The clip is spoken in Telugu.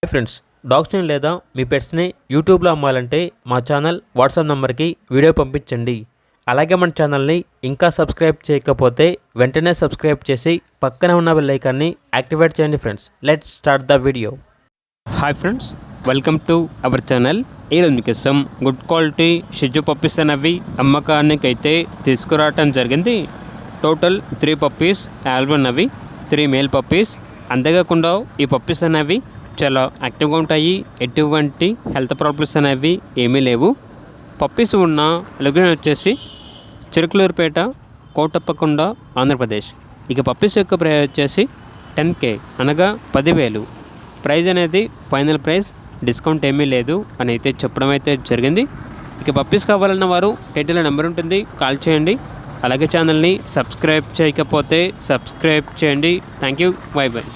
హాయ్ ఫ్రెండ్స్, డాగ్స్ని లేదా మీ పెట్స్ని యూట్యూబ్లో అమ్మాలంటే మా ఛానల్ వాట్సాప్ నెంబర్కి వీడియో పంపించండి. అలాగే మన ఛానల్ని ఇంకా సబ్స్క్రైబ్ చేయకపోతే వెంటనే సబ్స్క్రైబ్ చేసి పక్కనే ఉన్న బెల్ ఐకాన్ని యాక్టివేట్ చేయండి. Friends, let's start the video. Hi friends, welcome to our channel. ఈరోజు మీకోసం గుడ్ క్వాలిటీ షిజు పప్పీస్ అనేవి అమ్మకానికి అయితే తీసుకురావటం జరిగింది. టోటల్ 3 పప్పీస్ అవైలబుల్ అవి, 3 మేల్ పప్పీస్. అంతేకాకుండా ఈ పప్పీస్ అనేవి చాలా యాక్టివ్గా ఉంటాయి. ఎటువంటి హెల్త్ ప్రాబ్లమ్స్ అనేవి ఏమీ లేవు. పప్పీస్ ఉన్న లొకేషన్ వచ్చేసి చిరుకులూరుపేట, కోటప్పకొండ, ఆంధ్రప్రదేశ్. ఇక పప్పీస్ యొక్క ప్రైస్ వచ్చేసి 10K అనగా 10,000. ప్రైస్ అనేది ఫైనల్ ప్రైస్, డిస్కౌంట్ ఏమీ లేదు అని అయితే చెప్పడం అయితే జరిగింది. ఇక పప్పీస్ కావాలన్న వారు టైటిల్లో నెంబర్ ఉంటుంది, కాల్ చేయండి. అలాగే ఛానల్ని సబ్స్క్రైబ్ చేయకపోతే సబ్స్క్రైబ్ చేయండి. Thank you, by by.